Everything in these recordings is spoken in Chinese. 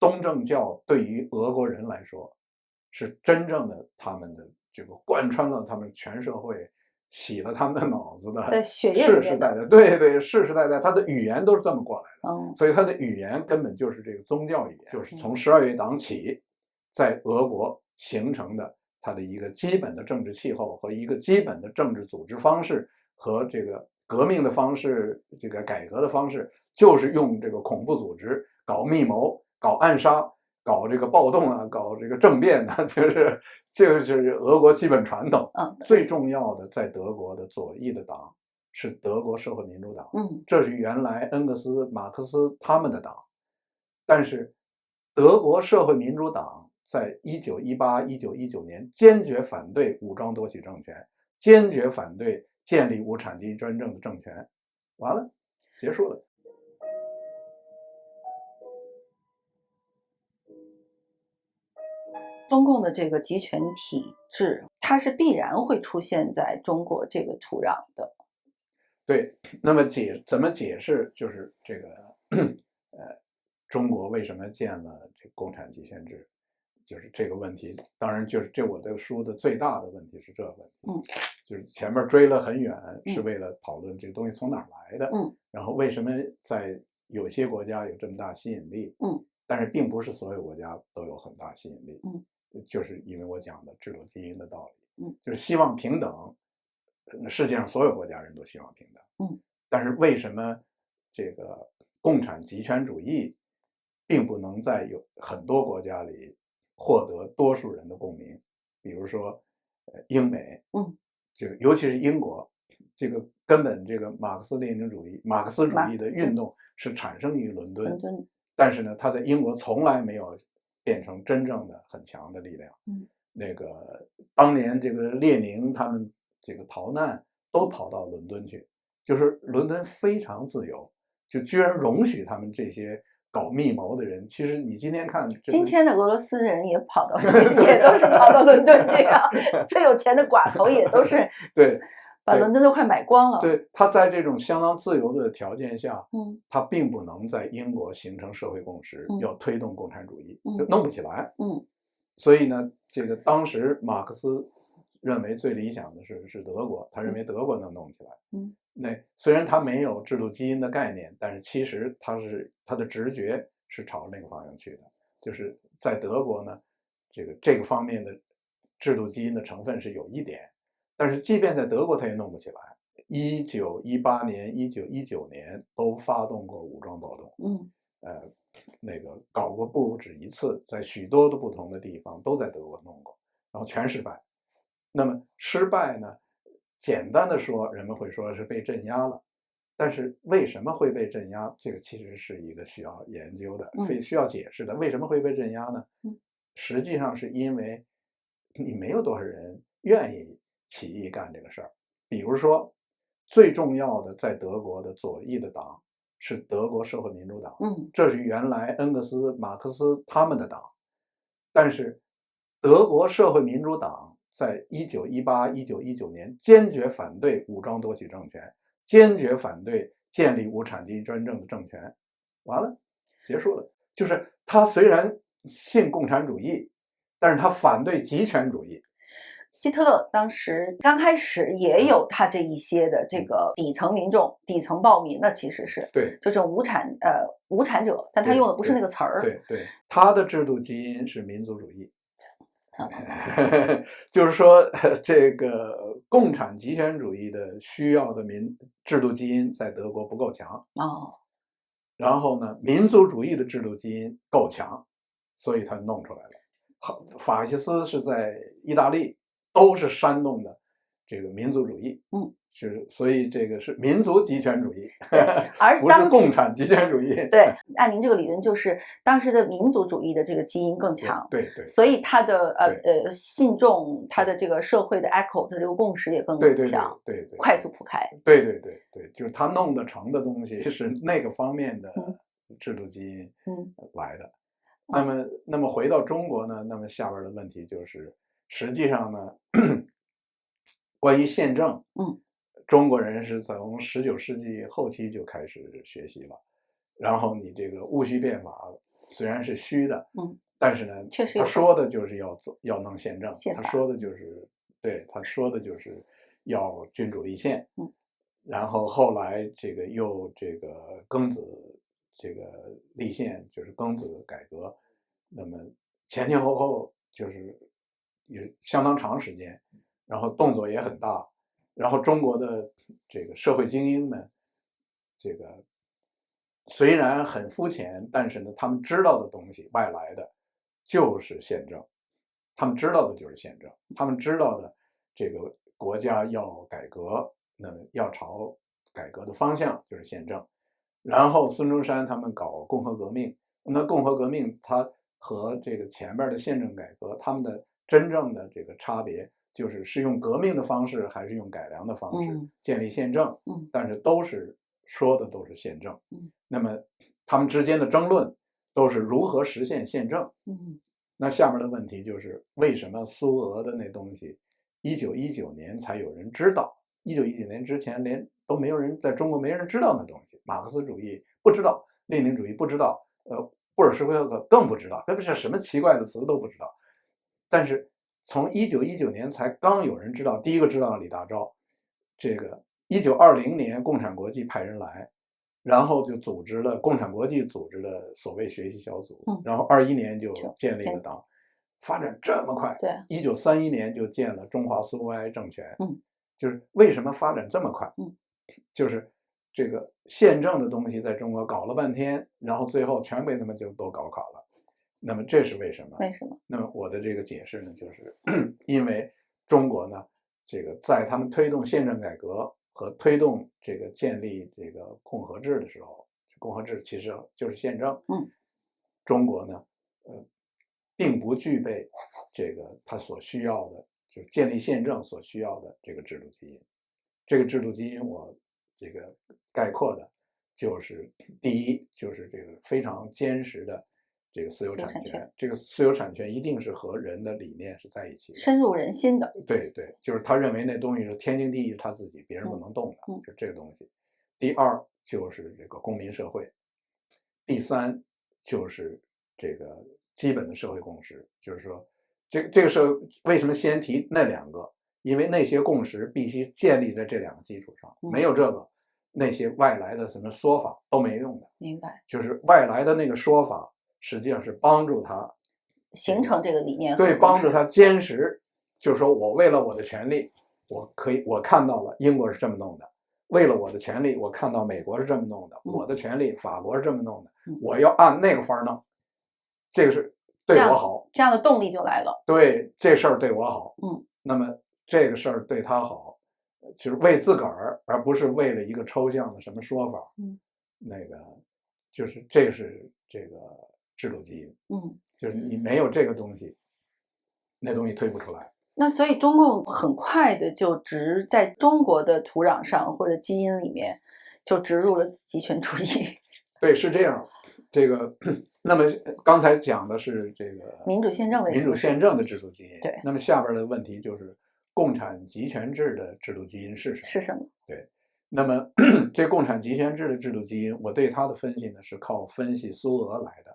东正教对于俄国人来说，是真正的他们的这个贯穿了他们全社会，洗了他们的脑子的，在血液世世代代，对对，世世代代，他的语言都是这么过来的。所以他的语言根本就是这个宗教语言，就是从12月党起，在俄国形成的它的一个基本的政治气候和一个基本的政治组织方式和这个革命的方式，这个改革的方式，就是用这个恐怖组织搞密谋、搞暗杀、搞这个暴动啊、搞这个政变啊，就是俄国基本传统。最重要的，在德国的左翼的党是德国社会民主党，这是原来恩格斯、马克思他们的党，但是德国社会民主党在1918、1919年坚决反对武装夺取政权，坚决反对建立无产阶级专政的政权，完了，结束了。中共的这个集权体制，它是必然会出现在中国这个土壤的。对，那么怎么解释就是这个中国为什么建了这共产集权制，就是这个问题。当然，就是这我这个书的最大的问题是这个问题，就是前面追了很远，是为了讨论这个东西从哪儿来的，然后为什么在有些国家有这么大吸引力，但是并不是所有国家都有很大吸引力，就是因为我讲的制度基因的道理，就是希望平等，世界上所有国家人都希望平等，但是为什么这个共产极权主义并不能在有很多国家里获得多数人的共鸣？比如说，英美，就尤其是英国，这个根本这个马克思主义的运动是产生于伦敦，但是呢，它在英国从来没有变成真正的很强的力量。那个当年这个列宁他们这个逃难都跑到伦敦去，就是伦敦非常自由，就居然容许他们这些搞密谋的人。其实你今天看，今天的俄罗斯人也跑到，也都是跑到伦敦去啊。最有钱的寡头也都是对。把伦敦都快买光了。对，他在这种相当自由的条件下，他并不能在英国形成社会共识，要推动共产主义，就弄不起来。所以呢，这个当时马克思认为最理想的是德国，他认为德国能弄起来。那虽然他没有制度基因的概念，但是其实他的直觉是朝那个方向去的，就是在德国呢，这个方面的制度基因的成分是有一点。但是即便在德国，他也弄不起来。1918年、1919年都发动过武装暴动，那个搞过不止一次，在许多的不同的地方都在德国弄过，然后全失败。那么失败呢，简单的说，人们会说是被镇压了，但是为什么会被镇压？这个其实是一个需要研究的，需要解释的。为什么会被镇压呢？实际上是因为你没有多少人愿意起义干这个事儿。比如说，最重要的在德国的左翼的党是德国社会民主党，这是原来恩格斯、马克思他们的党，但是德国社会民主党在1918、1919年坚决反对武装夺取政权，坚决反对建立无产阶级专政的政权，完了，结束了。就是他虽然信共产主义，但是他反对极权主义。希特勒当时刚开始也有他这一些的这个底层民众、底层暴民呢，其实是对，就是无产者，但他用的不是那个词儿。对，他的制度基因是民族主义，就是说这个共产极权主义的需要的制度基因在德国不够强然后呢，民族主义的制度基因够强，所以他弄出来了。法西斯是在意大利。都是煽动的这个民族主义，所以这个是民族极权主义，而不是共产极权主义。对，按您这个理论，就是当时的民族主义的这个基因更强，对，所以他的信众，他的这个社会的 echo， 他这个共识也更强，对，快速铺开。对，就是他弄得成的东西是那个方面的制度基因来的。那么回到中国呢，那么下边的问题就是。实际上呢，关于宪政，中国人是从19世纪后期就开始学习了。然后你这个戊戌变法虽然是虚的，但是呢，确实他说的就是要弄宪政，宪法他说的就是他说的就是要君主立宪，然后后来这个又这个庚子这个立宪，就是庚子改革，那么前前后后就是也相当长时间，然后动作也很大，然后中国的这个社会精英们，这个虽然很肤浅，但是呢，他们知道的东西外来的就是宪政，他们知道的就是宪政，他们知道的这个国家要改革，那么要朝改革的方向就是宪政。然后孙中山他们搞共和革命，那共和革命它和这个前边的宪政改革，他们的真正的这个差别就是用革命的方式还是用改良的方式建立宪政，但是说的都是宪政。那么他们之间的争论都是如何实现宪政。那下面的问题就是为什么苏俄的那东西1919年才有人知道，1919年之前都没有人，在中国没人知道那东西，马克思主义不知道，列宁主义不知道，布尔什维克更不知道，这不是什么奇怪的词都不知道。但是从1919年才刚有人知道，第一个知道李大钊，这个1920年共产国际派人来，然后就组织了共产国际组织的所谓学习小组，然后21年就建立了党，发展这么快，对，1931年就建了中华苏维埃政权，就是为什么发展这么快？就是这个宪政的东西在中国搞了半天，然后最后全被他们就都搞垮了。那么这是为什么？为什么？那么我的这个解释呢，就是因为中国呢，这个在他们推动宪政改革和推动这个建立这个共和制的时候，共和制其实就是宪政。中国呢，并不具备这个他所需要的，就是建立宪政所需要的这个制度基因。这个制度基因我这个概括的就是第一，就是这个非常坚实的这个私有产权，这个私有产权一定是和人的理念是在一起的，深入人心的。对，就是他认为那东西是天经地义，他自己别人不能动的，就这个东西。第二就是这个公民社会，第三就是这个基本的社会共识，就是说这个社会为什么先提那两个？因为那些共识必须建立在这两个基础上，没有这个，那些外来的什么说法都没用的。明白。就是外来的那个说法，实际上是帮助他形成这个理念，对，帮助他坚实。就是说我为了我的权利，我看到了英国是这么弄的；为了我的权利，我看到美国是这么弄的；我的权利，法国是这么弄的。我要按那个法弄，这个是对我好，这样的动力就来了。对，这事儿对我好。那么这个事儿对他好，就是为自个儿，而不是为了一个抽象的什么说法。那个就是这是这个制度基因。就是你没有这个东西，那东西推不出来。那所以中共很快的就在中国的土壤上或者基因里面就植入了极权主义。对，是这样。这个那么刚才讲的是这个民主宪政的制度基因。对。那么下边的问题就是共产集权制的制度基因是什么？是什么？对。那么这共产集权制的制度基因，我对它的分析呢是靠分析苏俄来的。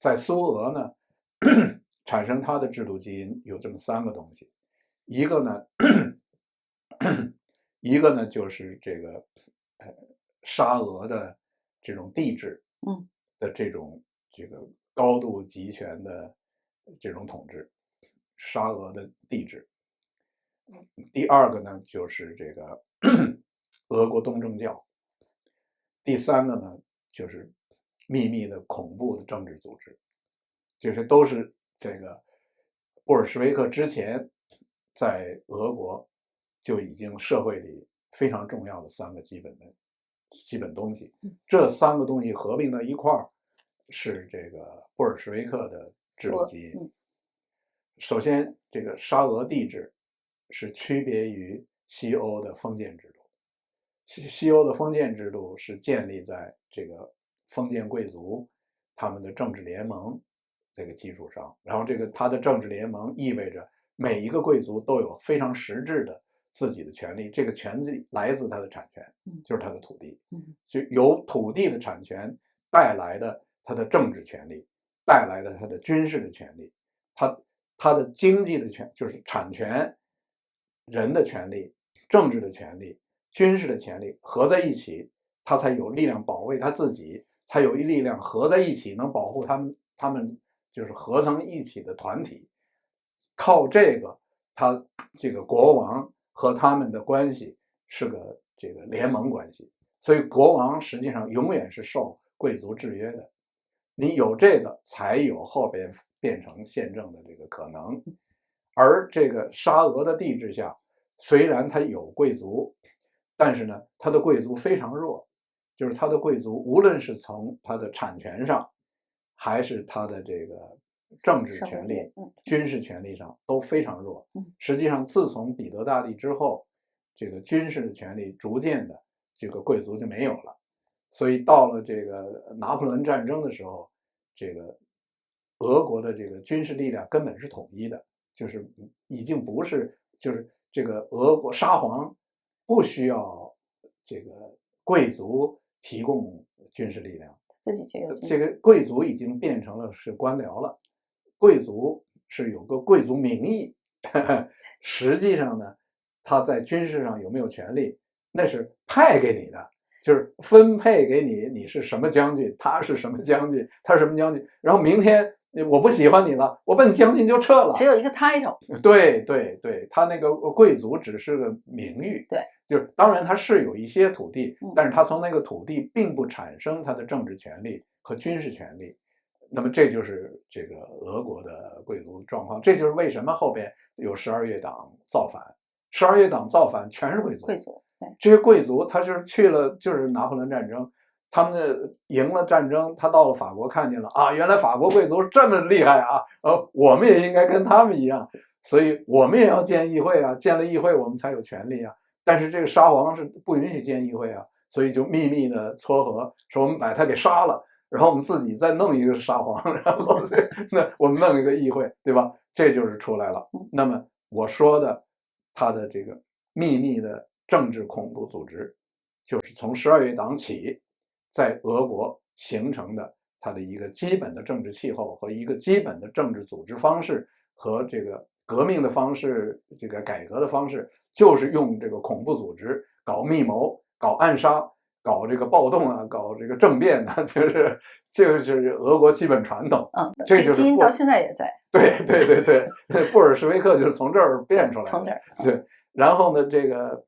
在苏俄呢产生它的制度基因有这么三个东西，一个呢就是这个沙俄的这种帝制的这个高度集权的这种统治，沙俄的帝制。第二个呢就是这个俄国东正教。第三个呢就是秘密的恐怖的政治组织。就是都是这个布尔什维克之前在俄国就已经社会里非常重要的三个基本东西。这三个东西合并到一块儿是这个布尔什维克的制度基因。首先这个沙俄帝制是区别于西欧的封建制度。西欧的封建制度是建立在这个封建贵族他们的政治联盟这个基础上，然后他的政治联盟意味着每一个贵族都有非常实质的自己的权利，这个权利来自他的产权，就是他的土地，就由土地的产权带来的他的政治权利，带来的他的军事的权利，他的经济的就是产权、人的权利、政治的权利、军事的权利合在一起，他才有力量保卫他自己，才有力量合在一起能保护他们就是合成一起的团体。靠这个，他这个国王和他们的关系是个这个联盟关系，所以国王实际上永远是受贵族制约的。你有这个，才有后边变成宪政的这个可能。而这个沙俄的帝制下，虽然它有贵族，但是呢，它的贵族非常弱，就是它的贵族无论是从它的产权上，还是它的这个政治权利、军事权利上都非常弱。实际上，自从彼得大帝之后，这个军事的权利逐渐的这个贵族就没有了。所以到了这个拿破仑战争的时候，这个俄国的这个军事力量根本是统一的，就是已经不是就是这个俄国沙皇不需要这个贵族提供军事力量，自己就有这个贵族已经变成了是官僚了，贵族是有个贵族名义，实际上呢，他在军事上有没有权利，那是派给你的。就是分配给你，你是什么将军，他是什么将军，他是什么将军。然后明天我不喜欢你了，我把你将军就撤了。只有一个 title。对对对，他那个贵族只是个名誉。对，就是当然他是有一些土地，但是他从那个土地并不产生他的政治权利和军事权利。那么这就是这个俄国的贵族状况，这就是为什么后边有12月党造反，12月党造反全是贵族。这些贵族他就是去了，就是拿破仑战争，他们赢了战争，他到了法国看见了啊，原来法国贵族这么厉害啊，我们也应该跟他们一样，所以我们也要建议会啊，建了议会我们才有权利啊。但是这个沙皇是不允许建议会啊，所以就秘密的撮合，说我们把他给杀了，然后我们自己再弄一个沙皇，然后那我们弄一个议会，对吧？这就是出来了。那么我说的他的这个秘密的政治恐怖组织，就是从12月党起，在俄国形成的它的一个基本的政治气候和一个基本的政治组织方式和这个革命的方式，这个改革的方式，就是用这个恐怖组织搞密谋、搞暗杀、搞这个暴动啊、搞这个政变啊，就是俄国基本传统。这就是基因到现在也在。对对对对，布尔什维克就是从这儿变出来的。从这儿。对，然后呢，这个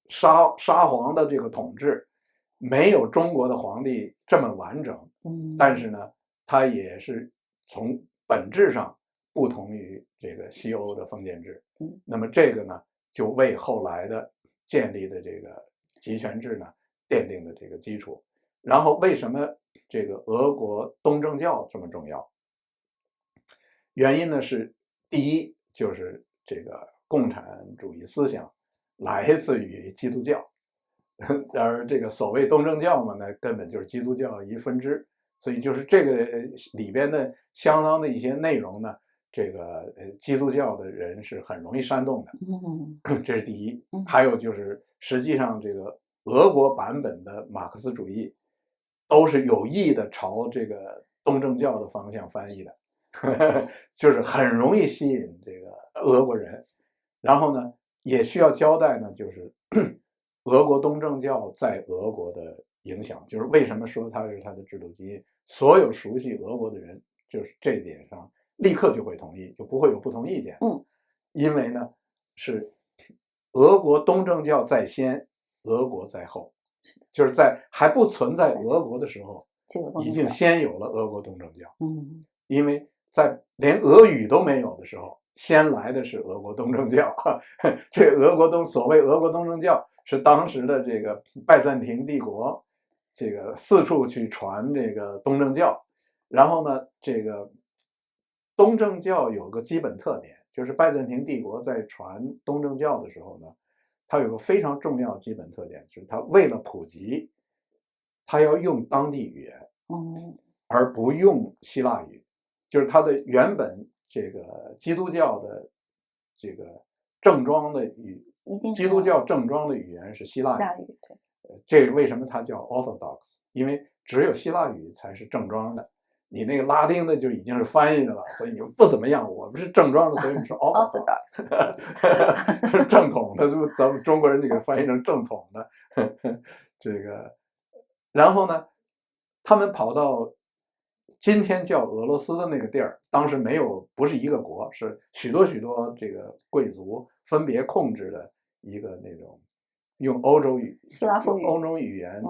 沙皇的这个统治没有中国的皇帝这么完整，但是呢，它也是从本质上不同于这个西欧的封建制。那么这个呢，就为后来的建立的这个集权制呢奠定的这个基础。然后为什么这个俄国东正教这么重要？原因呢是第一就是这个共产主义思想来自于基督教，而这个所谓东正教嘛，那根本就是基督教一分支，所以就是这个里边的相当的一些内容呢，这个基督教的人是很容易煽动的，这是第一。还有就是实际上这个俄国版本的马克思主义都是有意的朝这个东正教的方向翻译的，就是很容易吸引这个俄国人。然后呢，也需要交代呢，就是俄国东正教在俄国的影响，就是为什么说它是它的制度基因。所有熟悉俄国的人，就是这一点上立刻就会同意，就不会有不同意见。因为呢，是俄国东正教在先，俄国在后，就是在还不存在俄国的时候，已经先有了俄国东正教。因为在连俄语都没有的时候，先来的是俄国东正教。这所谓俄国东正教是当时的这个拜占庭帝国，这个四处去传这个东正教。然后呢，这个东正教有个基本特点，就是拜占庭帝国在传东正教的时候呢，它有个非常重要基本特点，就是它为了普及，它要用当地语言，而不用希腊语。就是它的原本这个基督教的这个正装的基督教正装的语言是希腊语。这为什么它叫 Orthodox？ 因为只有希腊语才是正装的，你那个拉丁的就已经是翻译的了，所以你不怎么样。我们是正装的，所以我们说 orthodox， 正统的，咱们中国人就给翻译成正统的。这个，然后呢，他们跑到今天叫俄罗斯的那个地儿，当时不是一个国，是许多这个贵族分别控制的一个那种用欧洲语、斯拉夫语、欧洲语言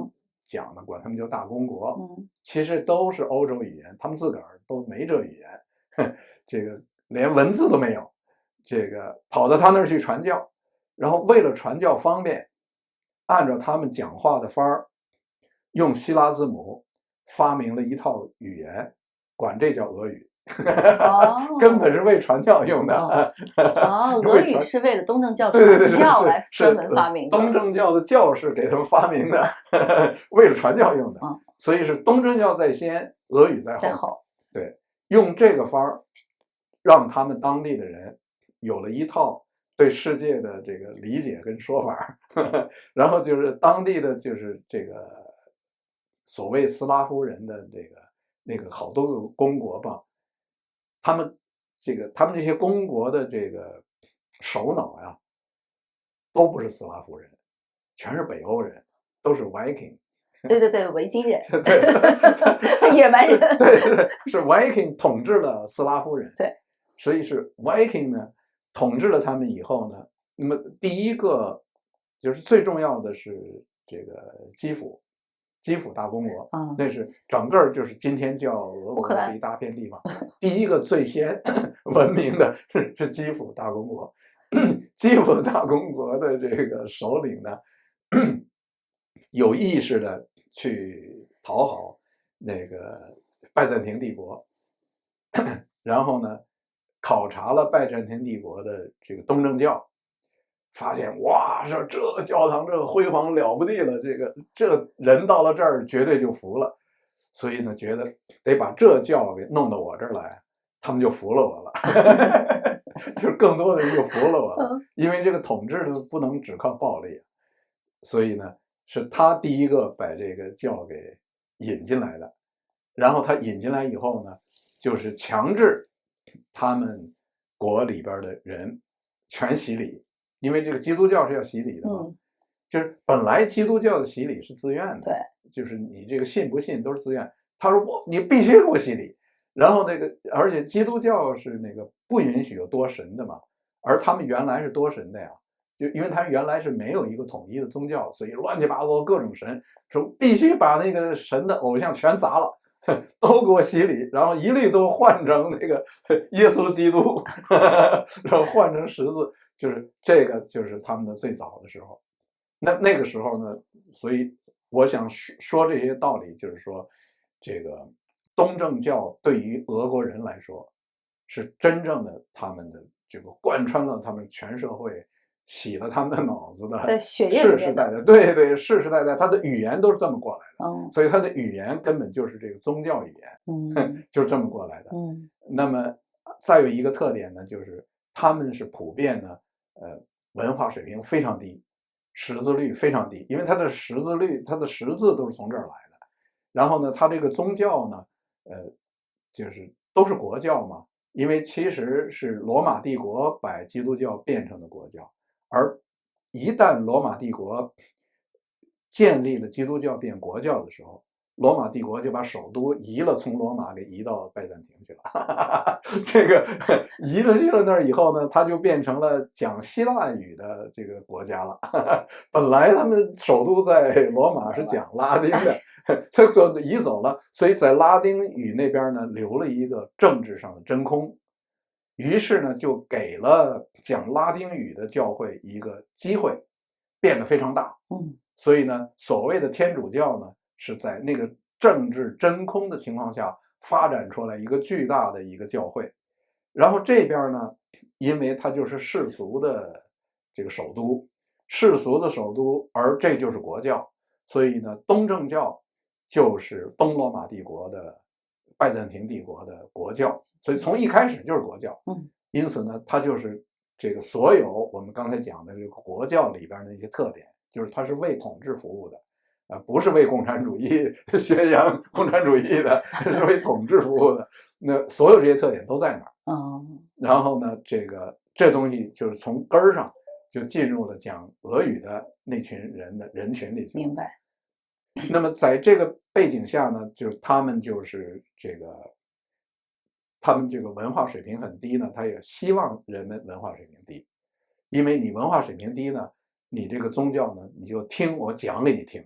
讲的，管他们叫大公国。其实都是欧洲语言，他们自个儿都没这语言，这个连文字都没有。这个跑到他那儿去传教，然后为了传教方便，按照他们讲话的法儿，用希腊字母发明了一套语言，管这叫俄语。根本是为传教用的。俄语是为了东正教传教来专门发明的。东正教的教士给他们发明的，为了传教用的。所以是东正教在先，俄语在后。对，用这个法儿，让他们当地的人有了一套对世界的这个理解跟说法。然后就是当地的就是这个所谓斯拉夫人的那个好多个公国吧。他们这些公国的这个首脑呀，都不是斯拉夫人，全是北欧人，都是 Viking。对，维京人，对，野蛮人，对，是 Viking 统治了斯拉夫人。对，所以是 Viking 呢统治了他们以后呢，那么第一个就是最重要的是这个基辅大公国，那是整个就是今天叫俄国的一大片地方，第一个最先文明的是基辅大公国。基辅大公国的这个首领呢，有意识的去讨好那个拜占庭帝国，然后呢，考察了拜占庭帝国的这个东正教。发现哇，这教堂这辉煌了不地了，这人到了这儿绝对就服了，所以呢，觉得得把这教给弄到我这儿来，他们就服了我了。就是更多的人就服了我了，因为这个统治的不能只靠暴力，所以呢，是他第一个把这个教给引进来的。然后他引进来以后呢，就是强制他们国里边的人全洗礼。因为这个基督教是要洗礼的嘛，就是本来基督教的洗礼是自愿的，对，就是你这个信不信都是自愿。他说你必须给我洗礼，然后而且基督教是不允许有多神的嘛，而他们原来是多神的呀，就因为他原来是没有一个统一的宗教，所以乱七八糟各种神，说必须把那个神的偶像全砸了，都给我洗礼，然后一律都换成那个耶稣基督，然后换成十字。就是这个，就是他们的最早的时候。那个时候呢，所以我想说这些道理，就是说，这个东正教对于俄国人来说，是真正的他们的这个贯穿了他们全社会，洗了他们的脑子的，世世代代，对，世世代代，他的语言都是这么过来的。所以他的语言根本就是这个宗教语言，就是这么过来的。那么再有一个特点呢，就是他们是普遍呢。文化水平非常低，识字率非常低，因为它的识字都是从这儿来的。然后呢，它这个宗教呢，就是都是国教嘛，因为其实是罗马帝国把基督教变成的国教，而一旦罗马帝国建立了基督教变国教的时候，罗马帝国就把首都从罗马给移到拜占庭去了。这个移了去了那儿以后呢，它就变成了讲希腊语的这个国家了。本来他们首都在罗马是讲拉丁的，这个移走了，所以在拉丁语那边呢留了一个政治上的真空。于是呢，就给了讲拉丁语的教会一个机会，变得非常大。所以呢，所谓的天主教呢，是在那个政治真空的情况下发展出来一个巨大的一个教会。然后这边呢，因为它就是世俗的这个首都，而这就是国教，所以呢，东正教就是东罗马帝国的拜占庭帝国的国教，所以从一开始就是国教。因此呢，它就是这个所有我们刚才讲的这个国教里边的一些特点，就是它是为统治服务的。不是为共产主义宣扬共产主义的，是为统治服务的。那所有这些特点都在那儿。然后呢，这东西就是从根儿上就进入了讲俄语的那群人的人群里去。明白。那么在这个背景下呢，就是他们这个文化水平很低呢，他也希望人们文化水平低，因为你文化水平低呢，你这个宗教呢，你就听我讲给你听，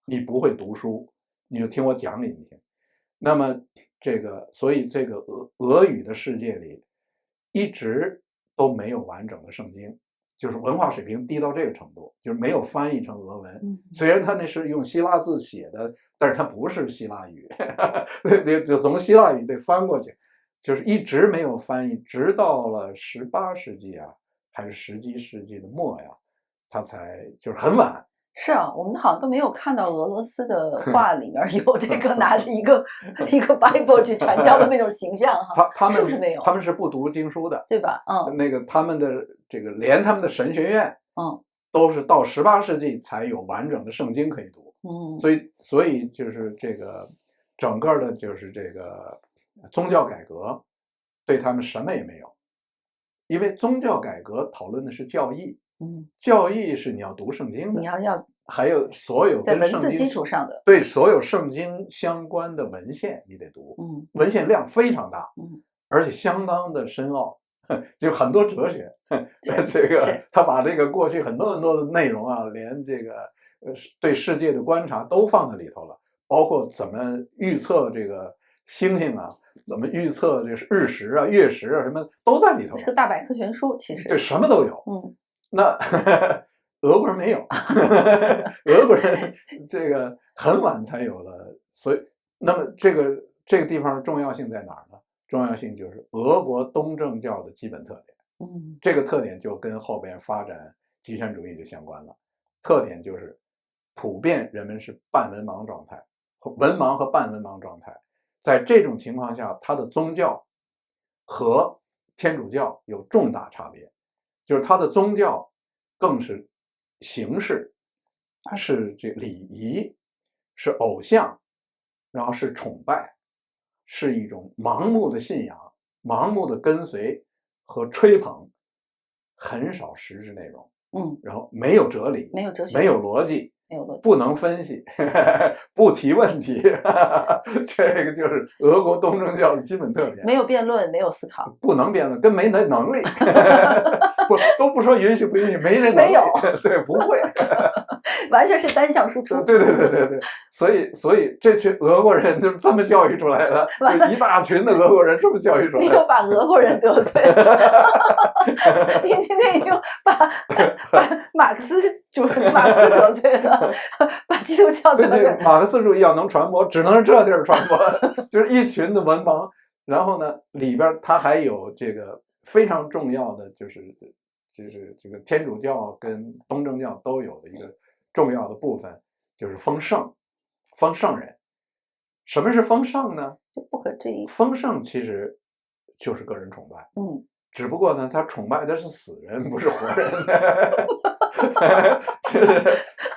你不会读书，你就听我讲给你听。那么所以这个俄语的世界里一直都没有完整的圣经，就是文化水平低到这个程度，就是没有翻译成俄文。虽然他那是用希腊字写的，但是它不是希腊语，就从希腊语得翻过去，就是一直没有翻译，直到了18世纪啊，还是17世纪的末呀，它才就是很晚。是啊，我们好像都没有看到俄罗斯的画里面有这个拿着一个Bible 去传教的那种形象哈。他们是不是没有？他们是不读经书的，对吧？那个他们的连他们的神学院，都是到18世纪才有完整的圣经可以读。所以就是整个的就是宗教改革对他们什么也没有，因为宗教改革讨论的是教义。教义是你要读圣经的，你要还有所有跟在文字基础上的，对所有圣经相关的文献你得读。文献量非常大，而且相当的深奥，就是很多哲学。他把过去很多的内容啊，连对世界的观察都放在里头了，包括怎么预测星星啊，怎么预测日食啊、月食啊，什么都在里头。是个大百科全书，其实对，什么都有。那俄国人没有，俄国人很晚才有了，所以那么这个地方的重要性在哪儿呢？重要性就是俄国东正教的基本特点。这个特点就跟后边发展极权主义就相关了。特点就是普遍人们是半文盲状态，文盲和半文盲状态。在这种情况下，它的宗教和天主教有重大差别。就是他的宗教更是形式，是礼仪，是偶像，然后是崇拜，是一种盲目的信仰、盲目的跟随和吹捧，很少实质内容。然后没有哲理，没有哲学，没有逻辑，不能分析，不提问题，这个就是俄国东正教的基本特点。没有辩论，没有思考，不能辩论，跟没那能力。都不说允许不允许，没人没有，对，不会，完全是单向输出。对，所以这群俄国人就是这么教育出来的，就一大群的俄国人这么教育出来的。你又把俄国人得罪了，您今天已经把马克思得罪了，把基督教得罪了。对，马克思主义要能传播，只能是这地儿传播，就是一群的文盲。然后呢，里边它还有非常重要的，就是天主教跟东正教都有的一个重要的部分，就是封圣人。什么是封圣呢？就不可置疑。封圣其实就是个人崇拜。只不过呢，他崇拜的是死人，不是活人。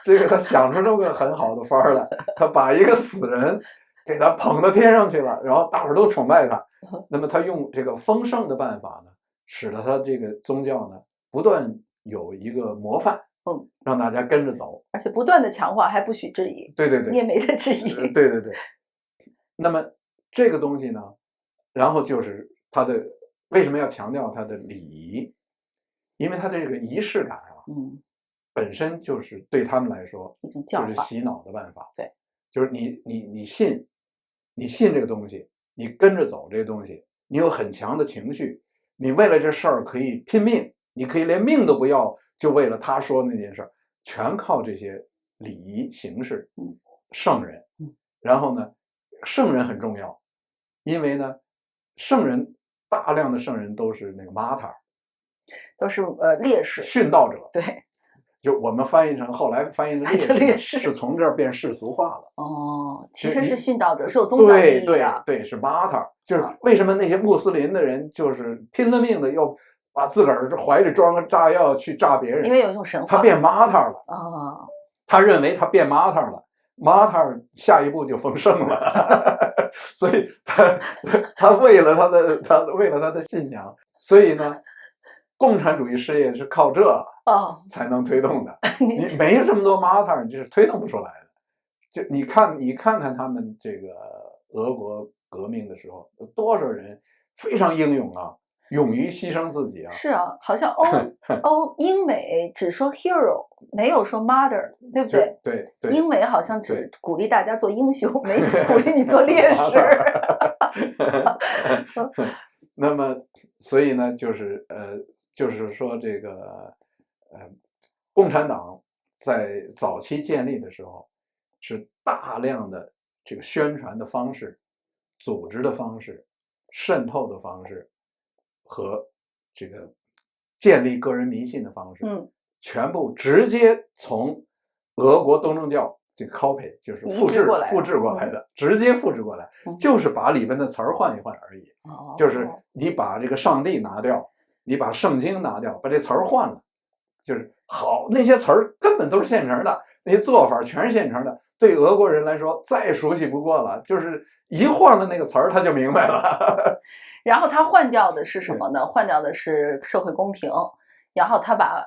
就是他想出这么个很好的法儿来，他把一个死人给他捧到天上去了，然后大伙儿都崇拜他。那么他用封圣的办法呢，使得他宗教呢不断有一个模范，让大家跟着走，而且不断的强化，还不许质疑。对，你也没得质疑。对。那么这个东西呢，然后就是他的为什么要强调他的礼仪？因为他的仪式感啊，本身就是对他们来说一种教化，就是洗脑的办法。对，就是你信这个东西，你跟着走这个东西，你有很强的情绪，你为了这事儿可以拼命，你可以连命都不要，就为了他说的那件事儿，全靠这些礼仪形式。圣人，然后呢，圣人很重要，因为呢，大量的圣人都是martyr，都是烈士、殉道者。对，就我们后来翻译的烈士是从这儿变世俗化了。其实是殉道者，是有宗教意义的。对，是 martyr， 就是为什么那些穆斯林的人就是拼了命的要把自个儿怀里装个炸药去炸别人，因为有一种神话，他变 martyr 了。他认为他变 martyr 了， Martyr 下一步就丰盛了，所以他为了他的信仰，所以呢，共产主义事业是靠这才能推动的。你没这么多 Martyr， 你是推动不出来的。就你看看他们这个俄国革命的时候，有多少人非常英勇啊！勇于牺牲自己啊！是啊，好像英美只说 hero， 没有说 martyr， 对不对？对，英美好像只鼓励大家做英雄，没鼓励你做烈士。那么，所以呢，就是说这个共产党在早期建立的时候，是大量的这个宣传的方式、组织的方式、渗透的方式。和这个建立个人迷信的方式，全部直接从俄国东正教这个 copy 就是复制过来的，直接复制过来，就是把里面的词儿换一换而已。就是你把这个上帝拿掉，你把圣经拿掉，把这词儿换了，就是好那些词儿根本都是现成的，那些做法全是现成的，对俄国人来说再熟悉不过了，就是一换了那个词儿他就明白了。然后他换掉的是什么呢？换掉的是社会公平，然后他把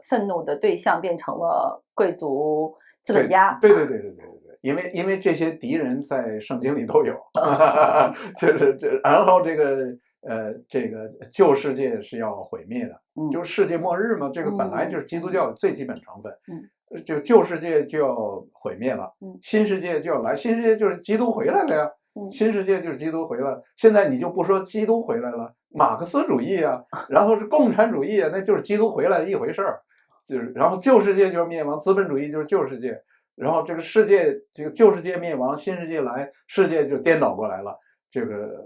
愤怒的对象变成了贵族资本家。对，因为这些敌人在圣经里都有，就是然后这个旧世界是要毁灭的，就是世界末日嘛，这个本来就是基督教的最基本成分。就旧世界就要毁灭了，新世界就要来，新世界就是基督回来了呀。新世界就是基督回来了，现在你就不说基督回来了，马克思主义啊，然后是共产主义啊，那就是基督回来的一回事儿。就是然后旧世界就是灭亡，资本主义就是旧世界，然后这个世界这个旧世界灭亡，新世界来，世界就颠倒过来了。这个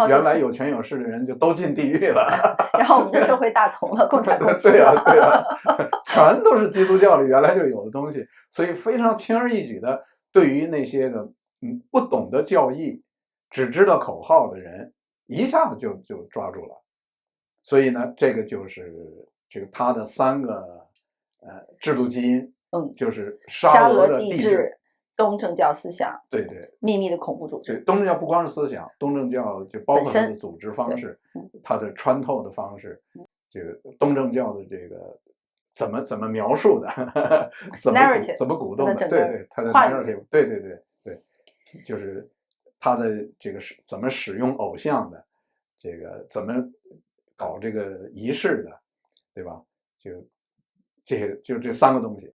原来有权有势的人就都进地狱了，然后我们的社会大同了，共产共对啊，全都是基督教里原来就有的东西，所以非常轻而易举的，对于那些个不懂得教义，只知道口号的人，一下子就抓住了。所以呢，这个就是这个他的3个制度基因，就是沙俄的帝制、东正教思想，对，秘密的恐怖组织。东正教不光是思想，东正教就包括它的组织方式，它的穿透的方式，这个东正教的这个怎么描述的，怎么鼓动的，对，它的 narrative， 对，就是他的这个怎么使用偶像的，这个怎么搞这个仪式的，对吧？就这3个东西。